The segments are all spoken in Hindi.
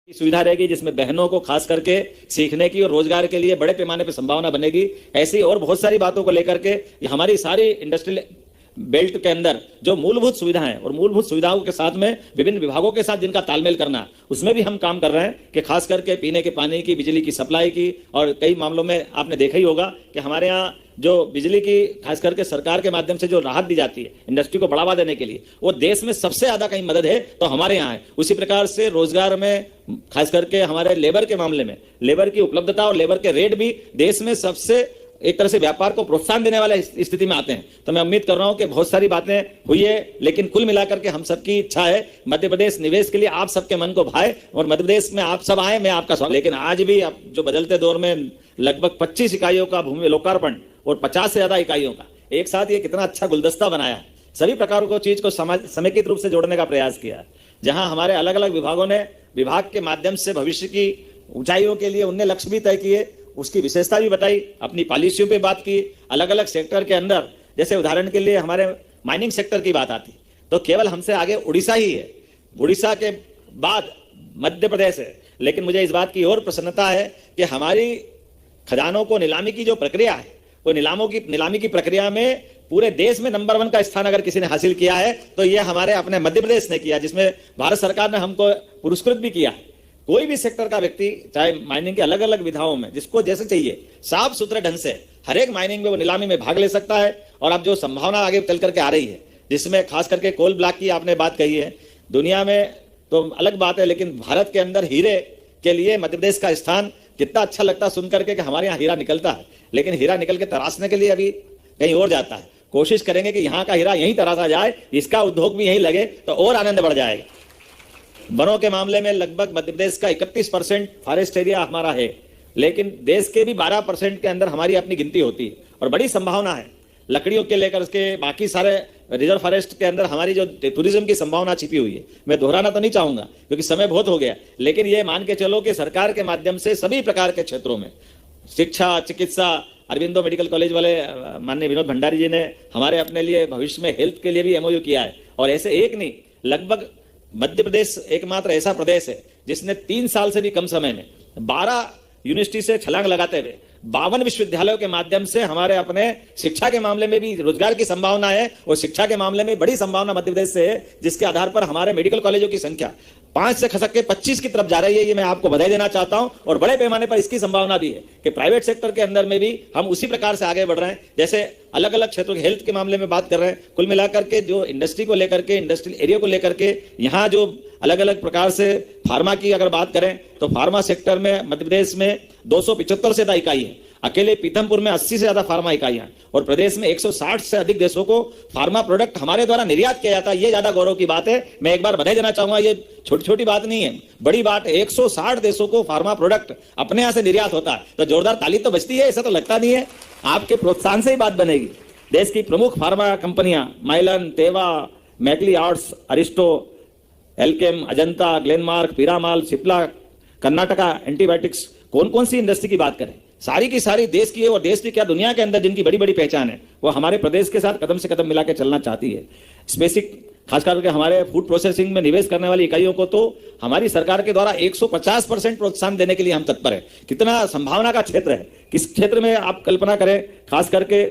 की सुविधा रहेगी, जिसमें बहनों को खास करके सीखने की और रोजगार के लिए बड़े पैमाने पर संभावना बनेगी। ऐसी और बहुत सारी बातों को लेकर के हमारी सारी इंडस्ट्रियल बेल्ट के अंदर जो मूलभूत सुविधाएं और मूलभूत सुविधाओं के साथ में विभिन्न विभागों के साथ जिनका तालमेल करना, उसमें भी हम काम कर रहे हैं कि खास करके पीने के पानी की, बिजली की सप्लाई की, और कई मामलों में आपने देखा ही होगा कि हमारे यहाँ जो बिजली की खास करके सरकार के माध्यम से जो राहत दी जाती है इंडस्ट्री को बढ़ावा देने के लिए, वो देश में सबसे ज्यादा कहीं मदद है तो हमारे यहाँ है। उसी प्रकार से रोजगार में खास करके हमारे लेबर के मामले में लेबर की उपलब्धता और लेबर के रेट भी देश में सबसे एक तरह से व्यापार को प्रोत्साहन देने वाले स्थिति में आते हैं। तो मैं उम्मीद कर रहा हूं कि बहुत सारी बातें हुई है, लेकिन कुल मिलाकर के हम सबकी इच्छा है मध्य प्रदेश निवेश के लिए आप सबके मन को भाए और मध्य प्रदेश में आप सब आए, मैं आपका स्वागत। लेकिन आज भी आप जो बदलते दौर में लगभग 25 इकाइयों का भूमि लोकार्पण और 50 से ज्यादा इकाइयों का एक साथ ये कितना अच्छा गुलदस्ता बनाया है। सभी प्रकार को चीज को समेकित रूप से जोड़ने का प्रयास किया है, जहां हमारे अलग अलग विभागों ने विभाग के माध्यम से भविष्य की ऊंचाइयों के लिए उनने लक्ष्य भी तय किए, उसकी विशेषता भी बताई, अपनी पॉलिसियों पे बात की। अलग अलग सेक्टर के अंदर जैसे उदाहरण के लिए हमारे माइनिंग सेक्टर की बात आती तो केवल हमसे आगे उड़ीसा ही है, उड़ीसा के बाद मध्य प्रदेश है। लेकिन मुझे इस बात की और प्रसन्नता है कि हमारी खजानों को नीलामी की जो प्रक्रिया है, वो नीलामी की प्रक्रिया में पूरे देश में नंबर 1 का स्थान अगर किसी ने हासिल किया है तो ये हमारे अपने मध्य प्रदेश ने किया, जिसमें भारत सरकार ने हमको पुरस्कृत भी किया। कोई भी सेक्टर का व्यक्ति चाहे माइनिंग के अलग अलग विधाओं में जिसको जैसे चाहिए साफ सुथरे ढंग से हर एक माइनिंग में वो नीलामी में भाग ले सकता है। और अब जो संभावना आगे चल करके आ रही है, जिसमें खास करके कोल ब्लॉक की आपने बात कही है, दुनिया में तो अलग बात है, लेकिन भारत के अंदर हीरे के लिए मध्य प्रदेश का स्थान कितना अच्छा लगता है सुन करके कि हमारे यहाँ हीरा निकलता है, लेकिन हीरा निकल के तराशने के लिए अभी कहीं और जाता है। कोशिश करेंगे कि यहाँ का हीरा यहीं तराशा जाए, इसका उद्योग भी यहीं लगे तो और आनंद बढ़ जाएगा। वनों के मामले में लगभग मध्य प्रदेश का 31% फॉरेस्ट एरिया हमारा है, लेकिन देश के भी 12% के अंदर हमारी अपनी गिनती होती है और बड़ी संभावना है लकड़ियों के लेकर उसके बाकी सारे रिजर्व फॉरेस्ट के अंदर हमारी जो टूरिज्म की संभावना छिपी हुई है। मैं दोहराना तो नहीं चाहूंगा क्योंकि समय बहुत हो गया, लेकिन ये मान के चलो कि सरकार के माध्यम से सभी प्रकार के क्षेत्रों में शिक्षा, चिकित्सा, अरविंदो मेडिकल कॉलेज वाले माननीय विनोद भंडारी जी ने हमारे अपने लिए भविष्य में हेल्थ के लिए भी MOU किया है। और ऐसे एक नहीं, लगभग मध्य प्रदेश एकमात्र ऐसा प्रदेश है जिसने 3 साल से भी कम समय में 12 यूनिवर्सिटी से छलांग लगाते हुए 52 विश्वविद्यालयों के माध्यम से हमारे अपने शिक्षा के मामले में भी रोजगार की संभावना है और शिक्षा के मामले में बड़ी संभावना मध्य प्रदेश से है, जिसके आधार पर हमारे मेडिकल कॉलेजों की संख्या 5 से खसक के 25 की तरफ जा रही है। ये मैं आपको बधाई देना चाहता हूं और बड़े पैमाने पर इसकी संभावना भी है कि प्राइवेट सेक्टर के अंदर में भी हम उसी प्रकार से आगे बढ़ रहे हैं। जैसे अलग अलग क्षेत्रों के हेल्थ के मामले में बात कर रहे हैं, कुल मिलाकर के जो इंडस्ट्री को लेकर के, इंडस्ट्रियल एरिया को लेकर के, यहाँ जो अलग अलग प्रकार से फार्मा की अगर बात करें तो फार्मा सेक्टर में मध्य प्रदेश में 275 से ज्यादा इकाई है। अकेले पीथमपुर में 80 से ज्यादा फार्मा इकाइयां और प्रदेश में 160 से अधिक देशों को फार्मा प्रोडक्ट हमारे द्वारा निर्यात किया जाता है। ये ज्यादा गौरव की बात है। मैं एक बार बधाई देना चाहूंगा, ये छोटी छोटी बात नहीं है, बड़ी बात है। 160 देशों को फार्मा प्रोडक्ट अपने यहां से निर्यात होता है, तो जोरदार ताली तो बजती है, ऐसा तो लगता नहीं है। आपके प्रोत्साहन से ही बात बनेगी। देश की प्रमुख फार्मा कंपनियां माइलन, तेवा, मैकली आर्ट्स, अरिस्टो, एल्केम, अजंता, ग्लेनमार्क, पीरामाल, सिप्ला, कर्नाटका एंटीबायोटिक्स, कौन कौन सी इंडस्ट्री की बात करें, सारी की सारी देश की है और देश की क्या दुनिया के अंदर जिनकी बड़ी बड़ी पहचान है, वो हमारे प्रदेश के साथ कदम से कदम मिला के चलना चाहती है। स्पेसिक खास करके हमारे फूड प्रोसेसिंग में निवेश करने वाली इकाइयों को तो हमारी सरकार के द्वारा 150% प्रोत्साहन देने के लिए हम तत्पर है। कितना संभावना का क्षेत्र है, किस क्षेत्र में आप कल्पना करें। खास करके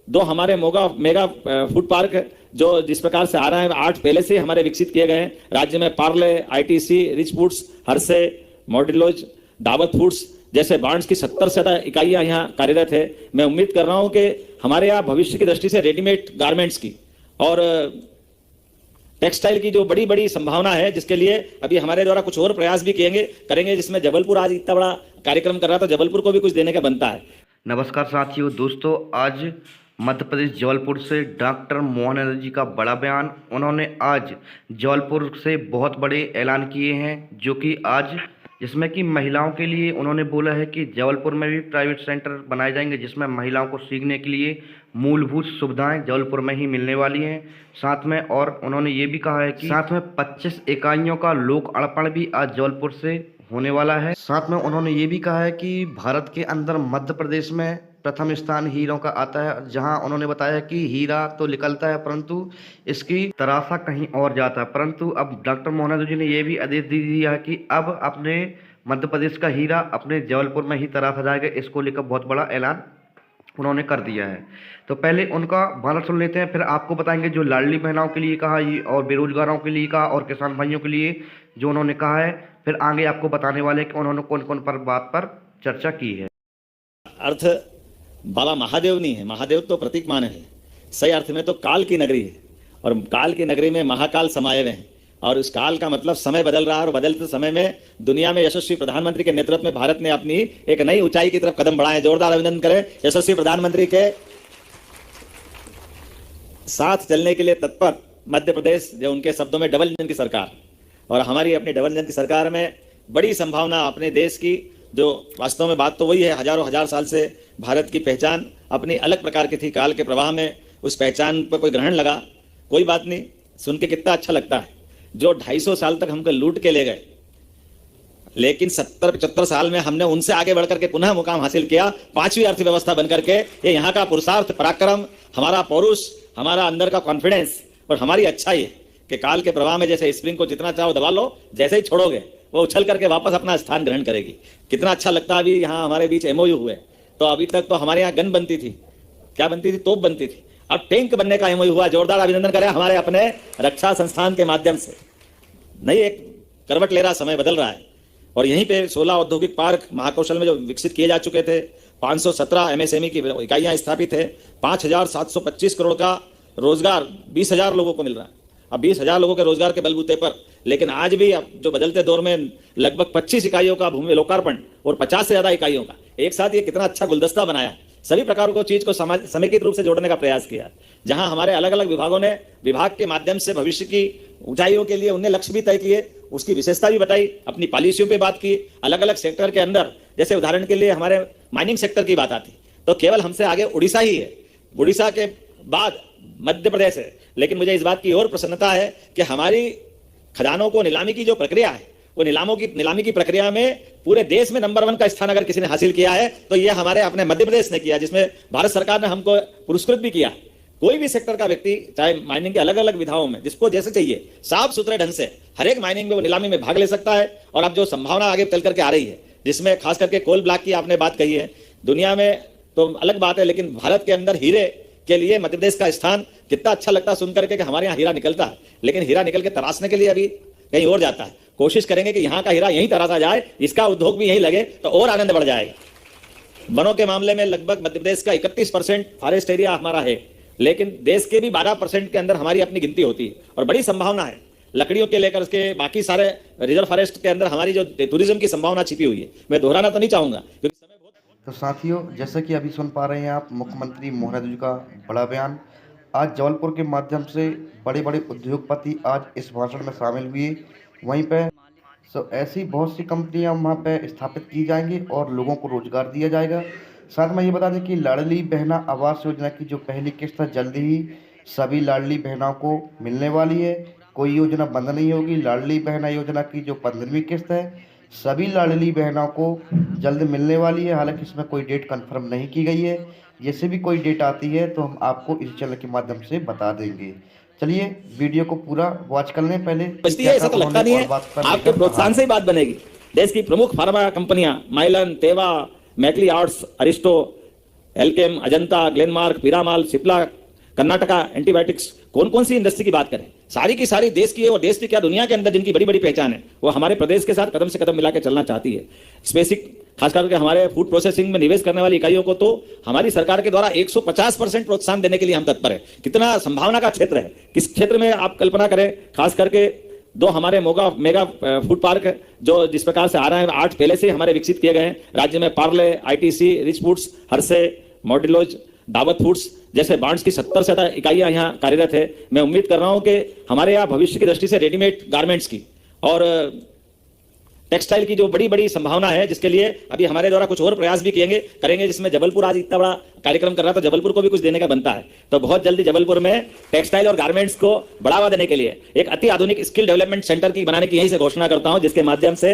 2 हमारे मेगा फूड पार्क जो जिस प्रकार से आ रहे हैं, 8 पहले से हमारे विकसित किए गए हैं राज्य में। Parle, ITC, Rich Foods, Hershey's, Mondelez, Daawat foods जैसे ब्रांड्स की 70 से ज्यादा इकाइयां यहाँ कार्यरत है। मैं उम्मीद कर रहा हूं कि हमारे यहाँ भविष्य की दृष्टि से रेडीमेड गारमेंट्स की और टेक्सटाइल की जो बड़ी बड़ी संभावना है, जिसके लिए अभी हमारे द्वारा कुछ और प्रयास भी करेंगे, जिसमें जबलपुर आज इतना बड़ा कार्यक्रम कर रहा था, जबलपुर को भी कुछ देने का बनता है। नमस्कार साथियों, दोस्तों आज मध्य प्रदेश जबलपुर से डॉक्टर मोहन जी का बड़ा बयान। उन्होंने आज जबलपुर से बहुत बड़े ऐलान किए हैं, जो कि आज जिसमें कि महिलाओं के लिए उन्होंने बोला है कि जबलपुर में भी प्राइवेट सेंटर बनाए जाएंगे, जिसमें महिलाओं को सीखने के लिए मूलभूत सुविधाएं जबलपुर में ही मिलने वाली हैं। साथ में और उन्होंने ये भी कहा है कि साथ में 25 इकाइयों का लोक अर्पण भी आज जबलपुर से होने वाला है। साथ में उन्होंने ये भी कहा है कि भारत के अंदर मध्य प्रदेश में प्रथम स्थान हीरों का आता है, जहां उन्होंने बताया कि हीरा तो निकलता है परंतु इसकी तराशा कहीं और जाता है। परंतु अब डॉक्टर मोहन यादव जी ने ये भी आदेश दे दिया है कि अब अपने मध्य प्रदेश का हीरा अपने जबलपुर में ही तराशा जाएगा। इसको लेकर बहुत बड़ा ऐलान उन्होंने कर दिया है। तो पहले उनका भाषण सुन लेते हैं, फिर आपको बताएंगे जो लाडली बहनों के लिए कहा ये और बेरोजगारों के लिए कहा और किसान भाइयों के लिए जो उन्होंने कहा है। फिर आगे आपको बताने वाले हैं कि उन्होंने कौन कौन पर बात पर चर्चा की है। अर्थ बाबा महादेव नहीं है, महादेव तो प्रतीक मान है, सही अर्थ में तो काल की नगरी है और काल की नगरी में महाकाल समाये हुए हैं। और उस काल का मतलब समय बदल रहा है और बदलते समय में दुनिया में यशस्वी प्रधानमंत्री के नेतृत्व में भारत ने अपनी एक नई ऊंचाई की तरफ कदम बढ़ाए। जोरदार अभिनंदन करें यशस्वी प्रधानमंत्री के साथ चलने के लिए तत्पर मध्य प्रदेश, जो उनके शब्दों में डबल इंजन की सरकार और हमारी अपनी डबल इंजन की सरकार में बड़ी संभावना अपने देश की, जो वास्तव में बात तो वही है, हजारों हजार साल से भारत की पहचान अपनी अलग प्रकार की थी। काल के प्रवाह में उस पहचान पर कोई ग्रहण लगा, कोई बात नहीं, सुन के कितना अच्छा लगता है। जो 250 साल तक हमको लूट के ले गए, लेकिन 70-75 साल में हमने उनसे आगे बढ़कर के पुनः मुकाम हासिल किया, 5वीं अर्थव्यवस्था बनकर के। ये यहाँ का पुरुषार्थ, पराक्रम, हमारा पौरुष, हमारा अंदर का कॉन्फिडेंस और हमारी अच्छाई है कि काल के प्रवाह में जैसे स्प्रिंग को जितना चाहो दबा लो, जैसे ही छोड़ोगे वो उछल करके वापस अपना स्थान ग्रहण करेगी। कितना अच्छा लगता है। अभी यहाँ हमारे बीच MOU हुए, तो अभी तक तो हमारे यहाँ गन बनती थी, क्या बनती थी, तोप बनती थी, अब टैंक बनने का MOU हुआ। जोरदार अभिनंदन करें हमारे अपने रक्षा संस्थान के माध्यम से। नई एक करवट ले रहा, समय बदल रहा है। और यहीं पे 16 औद्योगिक पार्क महाकौशल में जो विकसित किए जा चुके थे, 517 MSME की इकाइयां स्थापित है, 5,725 करोड़ का रोजगार 20,000 लोगों को मिल रहा है। अब 20,000 लोगों के रोजगार के बलबूते पर, लेकिन आज भी अब जो बदलते दौर में लगभग 25 इकाइयों का भूमि लोकार्पण और 50 से ज्यादा इकाइयों का एक साथ, ये कितना अच्छा गुलदस्ता बनाया। सभी प्रकार को चीज को समेकित रूप से जोड़ने का प्रयास किया, जहां हमारे अलग अलग विभागों ने विभाग के माध्यम से भविष्य की ऊंचाइयों के लिए उन्हें लक्ष्य भी तय किए, उसकी विशेषता भी बताई, अपनी पॉलिसियों पे बात की। अलग अलग सेक्टर के अंदर, जैसे उदाहरण के लिए हमारे माइनिंग सेक्टर की बात आती तो केवल हमसे आगे उड़ीसा ही है, उड़ीसा के बाद मध्य प्रदेश है। लेकिन मुझे इस बात की और प्रसन्नता है कि हमारी खजानों को नीलामी की जो प्रक्रिया है, वो नीलामी की प्रक्रिया में पूरे देश में नंबर 1 का स्थान अगर किसी ने हासिल किया है तो ये हमारे अपने मध्य प्रदेश ने किया, जिसमें भारत सरकार ने हमको पुरस्कृत भी किया। कोई भी सेक्टर का व्यक्ति, चाहे माइनिंग के अलग अलग विधाओं में, जिसको जैसे चाहिए साफ सुथरे ढंग से हर एक माइनिंग में वो नीलामी में भाग ले सकता है। और अब जो संभावना आगे चल करके आ रही है, जिसमें खास करके कोल ब्लॉक की आपने बात कही है, दुनिया में तो अलग बात है, लेकिन भारत के अंदर हीरे के लिए मध्य प्रदेश का स्थान कितना अच्छा लगता है सुन करके कि हमारे यहाँ हीरा निकलता है, लेकिन हीरा निकल के तराशने के लिए अभी कहीं और जाता है। कोशिश करेंगे कि यहाँ का हीरा यहीं तराशा जाए, इसका उद्योग भी यहीं लगे तो और आनंद बढ़ जाएगा। वनों के मामले में लगभग मध्य प्रदेश का 31% फॉरेस्ट एरिया हमारा है, लेकिन देश के भी 12% के अंदर हमारी अपनी गिनती होती है और बड़ी संभावना है लकड़ियों के लेकर उसके बाकी सारे रिजर्व फॉरेस्ट के अंदर हमारी जो टूरिज्म की संभावना छिपी हुई है। मैं दोहराना तो नहीं चाहूंगा क्योंकि समय बहुत। तो साथियों, जैसे कि अभी सुन पा रहे हैं आप मुख्यमंत्री मोहन यादव जी का बड़ा बयान। आज जबलपुर के माध्यम से बड़े बड़े उद्योगपति आज इस भाषण में शामिल हुए। वहीं पे ऐसी बहुत सी कंपनियां वहाँ पे स्थापित की जाएंगी और लोगों को रोजगार दिया जाएगा। साथ में ये बता दें कि लाडली बहना आवास योजना की जो पहली किस्त है जल्दी ही सभी लाडली बहनों को मिलने वाली है। कोई योजना बंद नहीं होगी। लाडली बहना योजना की जो 15वीं किस्त है सभी लाडली बहनों को जल्द मिलने वाली है। हालांकि इसमें कोई डेट कंफर्म नहीं की गई है। जैसे भी कोई डेट आती है तो हम आपको इस चैनल के माध्यम से बता देंगे। चलिए वीडियो को पूरा वॉच कर लें। पहले बचती है, ऐसा तो लगता नहीं है, आपके प्रोत्साहन से ही बात बनेगी। देश की प्रमुख फार्मा कंपनियां माइलन, तेवा, मैकली आर्ट्स, अरिस्टो, एल्केम, अजंता, ग्लेनमार्क, पीरामाल, सिप्ला, कर्नाटका एंटीबायोटिक्स, कौन कौन सी इंडस्ट्री की बात करें, सारी की सारी देश की है और देश की क्या दुनिया के अंदर जिनकी बड़ी बड़ी पहचान है, वो हमारे प्रदेश के साथ कदम से कदम मिला के चलना चाहती है। स्पेसिक खास करके हमारे फूड प्रोसेसिंग में निवेश करने वाली इकाइयों को तो हमारी सरकार के द्वारा 150% प्रोत्साहन देने के लिए हम तत्पर है। कितना संभावना का क्षेत्र है, किस क्षेत्र में आप कल्पना करें। खास करके दो हमारे मेगा फूड पार्क जो जिस प्रकार से आ रहे हैं, 8 पहले से हमारे विकसित किए गए हैं राज्य में। Parle, ITC, Rich Foods, Hershey's, Mondelez, Daawat foods जैसे ब्रांड्स की 70 से ज्यादा इकाइयां यहाँ कार्यरत है। मैं उम्मीद कर रहा हूं कि हमारे यहाँ भविष्य की दृष्टि से रेडीमेड गारमेंट्स की और टेक्सटाइल की जो बड़ी बड़ी संभावना है, जिसके लिए अभी हमारे द्वारा कुछ और प्रयास भी करेंगे, जिसमें जबलपुर आज इतना बड़ा कार्यक्रम कर रहा है तो जबलपुर को भी कुछ देने का बनता है। तो बहुत जल्दी जबलपुर में टेक्सटाइल और गारमेंट्स को बढ़ावा देने के लिए एक अति आधुनिक स्किल डेवलपमेंट सेंटर की बनाने की यहीं से घोषणा करता हूं, जिसके माध्यम से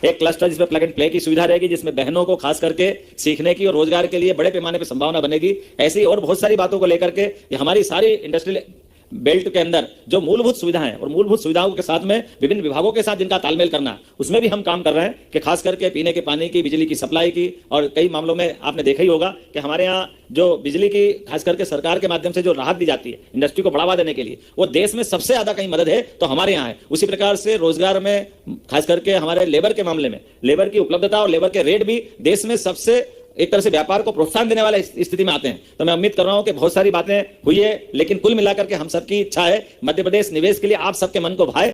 एक क्लस्टर जिसमें प्लग एंड प्ले की सुविधा रहेगी, जिसमें बहनों को खास करके सीखने की और रोजगार के लिए बड़े पैमाने पर संभावना बनेगी। ऐसी और बहुत सारी बातों को लेकर के ये हमारी सारी इंडस्ट्रियल बेल्ट के अंदर जो मूलभूत सुविधाएं और मूलभूत सुविधाओं के साथ में विभिन्न विभागों के साथ जिनका तालमेल करना, उसमें भी हम काम कर रहे हैं कि खास करके पीने के पानी की, बिजली की सप्लाई की, और कई मामलों में आपने देखा ही होगा कि हमारे यहाँ जो बिजली की खास करके सरकार के माध्यम से जो राहत दी जाती है इंडस्ट्री को बढ़ावा देने के लिए, वो देश में सबसे ज्यादा कहीं मदद है तो हमारे यहाँ है। उसी प्रकार से रोजगार में खास करके हमारे लेबर के मामले में लेबर की उपलब्धता और लेबर के रेट भी देश में सबसे एक तरह से व्यापार को प्रोत्साहन देने वाले स्थिति में आते हैं। तो मैं उम्मीद कर रहा हूं कि बहुत सारी बातें हुई है, लेकिन कुल मिलाकर के हम सबकी इच्छा है मध्य प्रदेश निवेश के लिए आप सबके मन को भाए।